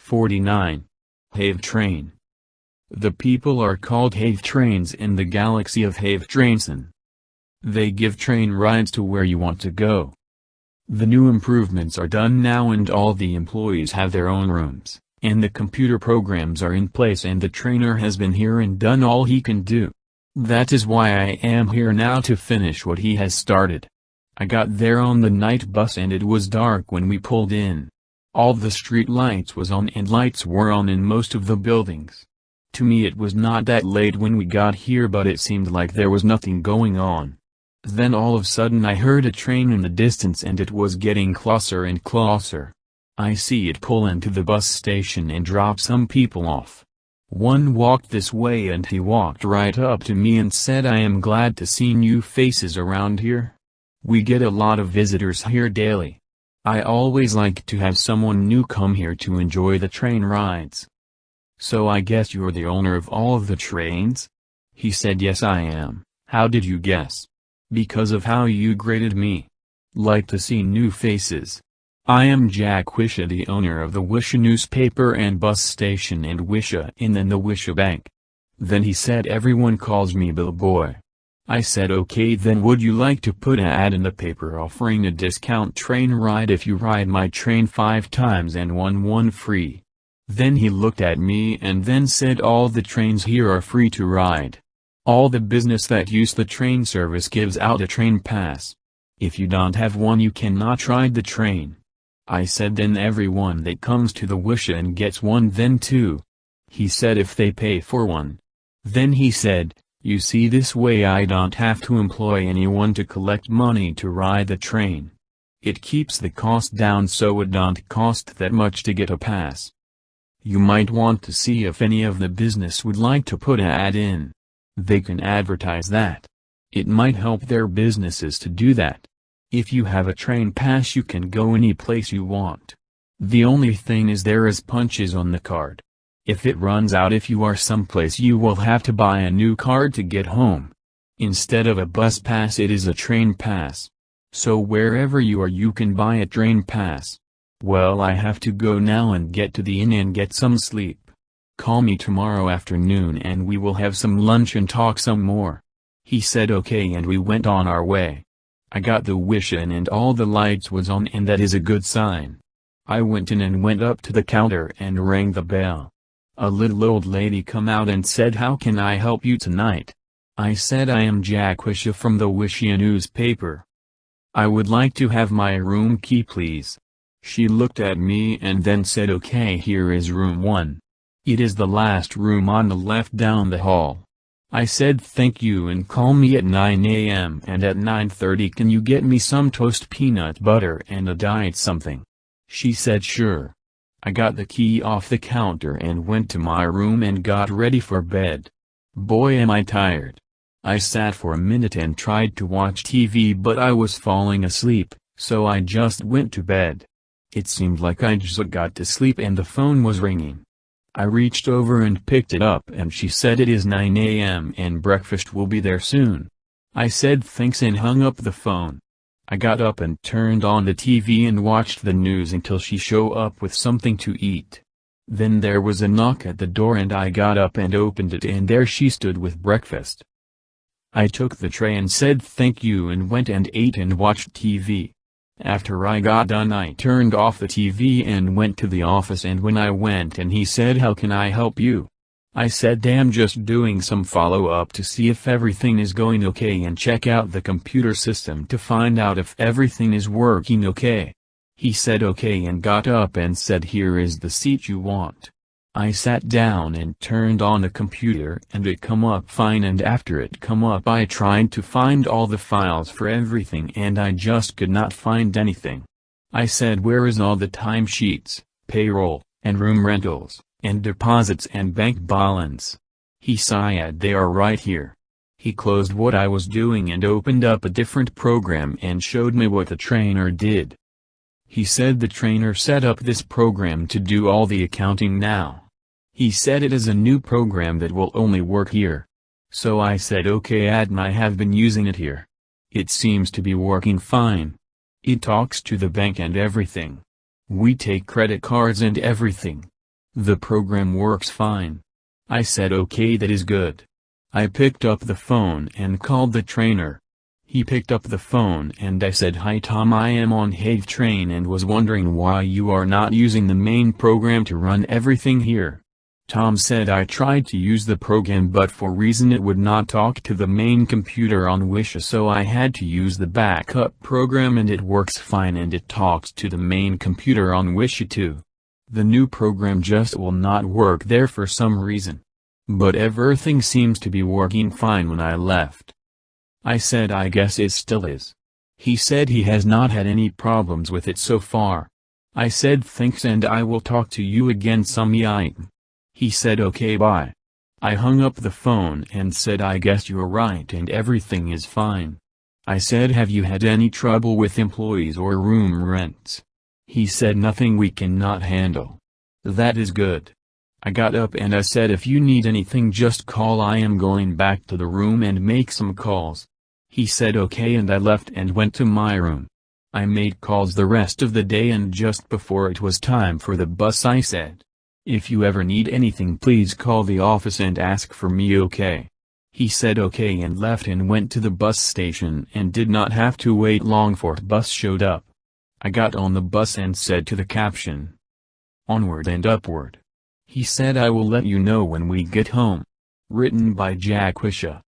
49. HAVETRAIN. The people are called HAVETRAINS in the galaxy of HAVETRAINSON. They give train rides to where you want to go. The new improvements are done now and all the employees have their own rooms, and the computer programs are in place and the trainer has been here and done all he can do. That is why I am here now to finish what he has started. I got there on the night bus and it was dark when we pulled in. All the street lights was on and lights were on in most of the buildings. To me it was not that late when we got here, but it seemed like there was nothing going on. Then all of a sudden I heard a train in the distance and it was getting closer and closer. I see it pull into the bus station and drop some people off. One walked this way and he walked right up to me and said, "I am glad to see new faces around here. We get a lot of visitors here daily. I always like to have someone new come here to enjoy the train rides. So I guess you're the owner of all of the trains?" He said, "Yes, I am." "How did you guess?" "Because of how you graded me. Like to see new faces. I am Jack Wisha, the owner of the Wisha newspaper and bus station and Wisha Inn and the Wisha Bank." Then he said, "Everyone calls me Bill Boy." I said, "Okay, then would you like to put an ad in the paper offering a discount train ride if you ride my train 5 times and one free?" Then he looked at me and then said, "All the trains here are free to ride. All the business that use the train service gives out a train pass. If you don't have one you cannot ride the train." I said, "Then everyone that comes to the Wisha and gets one then too." He said, "If they pay for one." Then he said, "You see, this way I don't have to employ anyone to collect money to ride the train. It keeps the cost down so it don't cost that much to get a pass. You might want to see if any of the business would like to put an ad in. They can advertise that. It might help their businesses to do that. If you have a train pass you can go any place you want. The only thing is there is punches on the card. If it runs out if you are someplace you will have to buy a new card to get home. Instead of a bus pass it is a train pass. So wherever you are you can buy a train pass. Well, I have to go now and get to the inn and get some sleep. Call me tomorrow afternoon and we will have some lunch and talk some more." He said okay and we went on our way. I got the Wisha in and all the lights was on and that is a good sign. I went in and went up to the counter and rang the bell. A little old lady come out and said, "How can I help you tonight?" I said, "I am Jack Wisha from the Wisha newspaper. I would like to have my room key please." She looked at me and then said, "Okay, here is room 1. It is the last room on the left down the hall." I said, "Thank you and call me at 9 a.m. and at 9:30 can you get me some toast peanut butter and a diet something?" She said sure. I got the key off the counter and went to my room and got ready for bed. Boy am I tired. I sat for a minute and tried to watch TV but I was falling asleep, so I just went to bed. It seemed like I just got to sleep and the phone was ringing. I reached over and picked it up and she said, "It is 9 a.m. and breakfast will be there soon." I said thanks and hung up the phone. I got up and turned on the TV and watched the news until she showed up with something to eat. Then there was a knock at the door and I got up and opened it and there she stood with breakfast. I took the tray and said thank you and went and ate and watched TV. After I got done I turned off the TV and went to the office and when I went and he said, "How can I help you?" I said, "I'm just doing some follow-up to see if everything is going okay and check out the computer system to find out if everything is working okay." He said okay and got up and said, "Here is the seat you want." I sat down and turned on the computer and it come up fine and after it come up I tried to find all the files for everything and I just could not find anything. I said, "Where is all the timesheets, payroll, and room rentals, and deposits and bank balance?" He said, "They are right here." He closed what I was doing and opened up a different program and showed me what the trainer did. He said the trainer set up this program to do all the accounting now. He said it is a new program that will only work here. So I said okay and I have been using it here. It seems to be working fine. It talks to the bank and everything. We take credit cards and everything. The program works fine. I said okay, that is good. I picked up the phone and called the trainer. He picked up the phone and I said, "Hi Tom, I am on HAVETRAIN and was wondering why you are not using the main program to run everything here." Tom said, "I tried to use the program but for reason it would not talk to the main computer on Wisha, so I had to use the backup program and it works fine and it talks to the main computer on Wisha too. The new program just will not work there for some reason. But everything seems to be working fine when I left." I said, "I guess it still is." He said he has not had any problems with it so far. I said thanks and I will talk to you again sometime. He said okay, bye. I hung up the phone and said, "I guess you're right and everything is fine." I said, "Have you had any trouble with employees or room rents?" He said, "Nothing we cannot handle." That is good. I got up and I said, "If you need anything just call, I am going back to the room and make some calls." He said okay and I left and went to my room. I made calls the rest of the day and just before it was time for the bus I said, "If you ever need anything please call the office and ask for me, okay?" He said okay and left and went to the bus station and did not have to wait long for the bus showed up. I got on the bus and said to the caption, "Onward and upward." He said, "I will let you know when we get home." Written by Wisha.